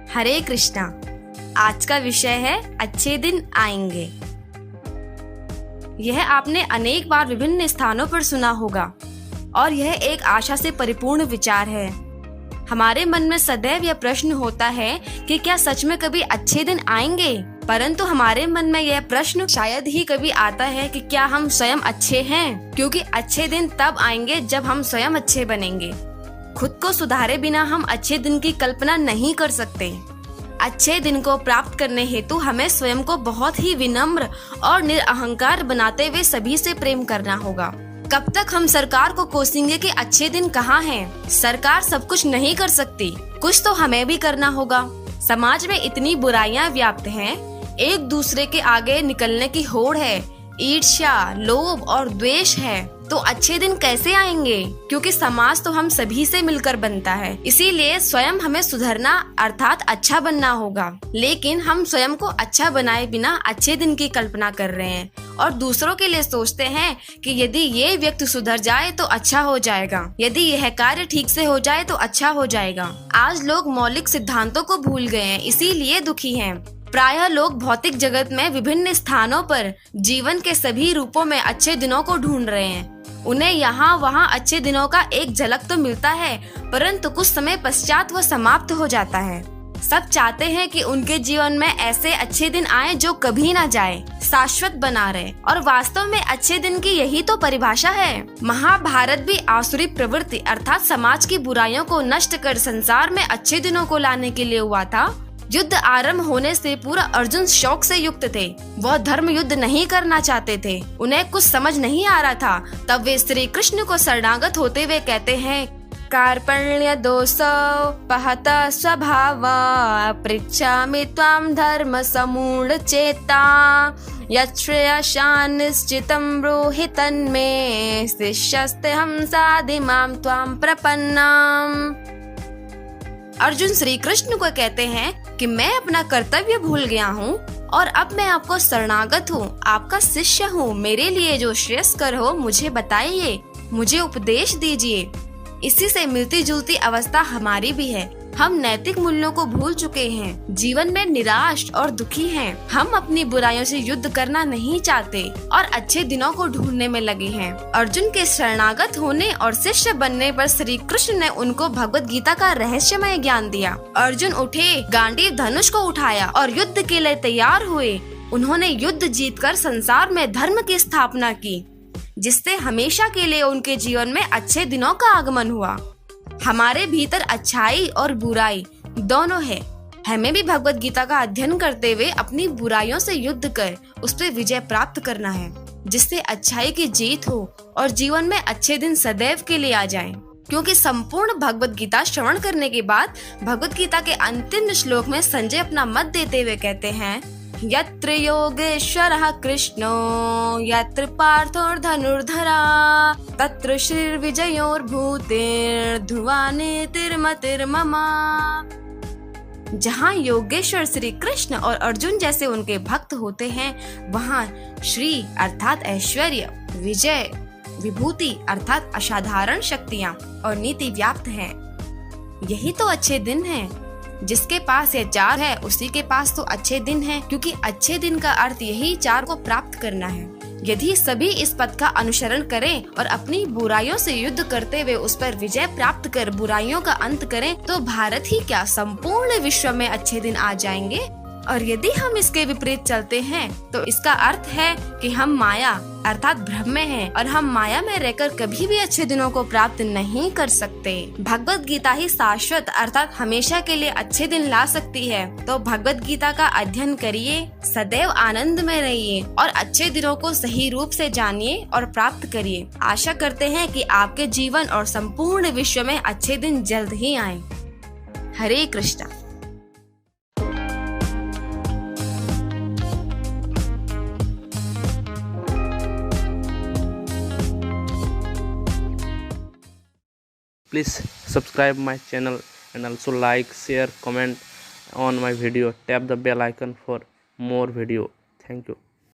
हरे कृष्णा। आज का विषय है अच्छे दिन आएंगे। यह आपने अनेक बार विभिन्न स्थानों पर सुना होगा और यह एक आशा से परिपूर्ण विचार है। हमारे मन में सदैव यह प्रश्न होता है कि क्या सच में कभी अच्छे दिन आएंगे, परंतु हमारे मन में यह प्रश्न शायद ही कभी आता है कि क्या हम स्वयं अच्छे हैं, क्योंकि अच्छे दिन तब आएंगे जब हम स्वयं अच्छे बनेंगे। खुद को सुधारे बिना हम अच्छे दिन की कल्पना नहीं कर सकते। अच्छे दिन को प्राप्त करने हेतु हमें स्वयं को बहुत ही विनम्र और निरअहंकार बनाते हुए सभी से प्रेम करना होगा। कब तक हम सरकार को कोसेंगे कि अच्छे दिन कहाँ हैं? सरकार सब कुछ नहीं कर सकती, कुछ तो हमें भी करना होगा। समाज में इतनी बुराइयां व्याप्त हैं, एक दूसरे के आगे निकलने की होड़ है, ईर्ष्या, लोभ और द्वेष है, तो अच्छे दिन कैसे आएंगे? क्योंकि समाज तो हम सभी से मिलकर बनता है। इसीलिए स्वयं हमें सुधरना अर्थात अच्छा बनना होगा। लेकिन हम स्वयं को अच्छा बनाए बिना अच्छे दिन की कल्पना कर रहे हैं और दूसरों के लिए सोचते हैं कि यदि ये व्यक्ति सुधर जाए तो अच्छा हो जाएगा, यदि यह कार्य ठीक से हो जाए तो अच्छा हो जाएगा। आज लोग मौलिक सिद्धांतों को भूल गए हैं, इसीलिए दुखी हैं। प्रायः लोग भौतिक जगत में विभिन्न स्थानों पर जीवन के सभी रूपों में अच्छे दिनों को ढूंढ रहे हैं। उन्हें यहाँ वहाँ अच्छे दिनों का एक झलक तो मिलता है, परंतु कुछ समय पश्चात वह समाप्त हो जाता है। सब चाहते हैं कि उनके जीवन में ऐसे अच्छे दिन आए जो कभी ना जाए, शाश्वत बना रहे, और वास्तव में अच्छे दिन की यही तो परिभाषा है। महाभारत भी आसुरी प्रवृत्ति अर्थात समाज की बुराइयों को नष्ट कर संसार में अच्छे दिनों को लाने के लिए हुआ था। युद्ध आरंभ होने से पूरा अर्जुन शौक से युक्त थे। वह धर्म युद्ध नहीं करना चाहते थे, उन्हें कुछ समझ नहीं आ रहा था। तब वे श्री कृष्ण को शरणागत होते हुए कहते हैं, कार्पण्य दोषो पहता स्वभाव पृच्छामि त्वां धर्म समूढ़ चेता यच्छ्रेयसा निश्चितं ब्रूहि तन्मे शिष्यस्तेऽहं साधिमां त्वां प्रपन्नम्। अर्जुन श्री कृष्ण को कहते हैं कि मैं अपना कर्तव्य भूल गया हूँ और अब मैं आपको शरणागत हूँ, आपका शिष्य हूँ। मेरे लिए जो श्रेयस्कर हो मुझे बताइए, मुझे उपदेश दीजिए। इसी से मिलती जुलती अवस्था हमारी भी है। हम नैतिक मूल्यों को भूल चुके हैं, जीवन में निराश और दुखी हैं। हम अपनी बुराइयों से युद्ध करना नहीं चाहते और अच्छे दिनों को ढूंढने में लगे हैं। अर्जुन के शरणागत होने और शिष्य बनने पर श्री कृष्ण ने उनको भगवत गीता का रहस्यमय ज्ञान दिया। अर्जुन उठे, गांडीव धनुष को उठाया और युद्ध के लिए तैयार हुए। उन्होंने युद्ध जीतकर संसार में धर्म की स्थापना की, जिससे हमेशा के लिए उनके जीवन में अच्छे दिनों का आगमन हुआ। हमारे भीतर अच्छाई और बुराई दोनों है। हमें भी भगवत गीता का अध्ययन करते हुए अपनी बुराइयों से युद्ध कर उस पर विजय प्राप्त करना है, जिससे अच्छाई की जीत हो और जीवन में अच्छे दिन सदैव के लिए आ जाएं। क्योंकि संपूर्ण भगवत गीता श्रवण करने के बाद भगवत गीता के अंतिम श्लोक में संजय अपना मत देते हुए कहते हैं, यत्र योगेश्वरः कृष्णो यत्र पार्थोर्धनुर्धरा तत्र श्रीर्विजयोर्भूतिर्ध्रुवानीतिर्मतिर्मम। जहाँ योगेश्वर श्री कृष्ण और अर्जुन जैसे उनके भक्त होते हैं, वहाँ श्री अर्थात ऐश्वर्य, विजय, विभूति अर्थात असाधारण शक्तियाँ और नीति व्याप्त हैं। यही तो अच्छे दिन हैं। जिसके पास ये चार है उसी के पास तो अच्छे दिन है, क्योंकि अच्छे दिन का अर्थ यही चार को प्राप्त करना है। यदि सभी इस पथ का अनुसरण करें और अपनी बुराइयों से युद्ध करते हुए उस पर विजय प्राप्त कर बुराइयों का अंत करें, तो भारत ही क्या संपूर्ण विश्व में अच्छे दिन आ जाएंगे। और यदि हम इसके विपरीत चलते हैं तो इसका अर्थ है कि हम माया अर्थात भ्रम में हैं और हम माया में रहकर कभी भी अच्छे दिनों को प्राप्त नहीं कर सकते। भगवत गीता ही शाश्वत अर्थात हमेशा के लिए अच्छे दिन ला सकती है। तो भगवत गीता का अध्ययन करिए, सदैव आनंद में रहिए और अच्छे दिनों को सही रूप से जानिए और प्राप्त करिए। आशा करते हैं कि आपके जीवन और संपूर्ण विश्व में अच्छे दिन जल्द ही आए। हरे Krishna. Please subscribe my channel and also like, share, comment on my video. Tap the bell icon for more video. Thank you.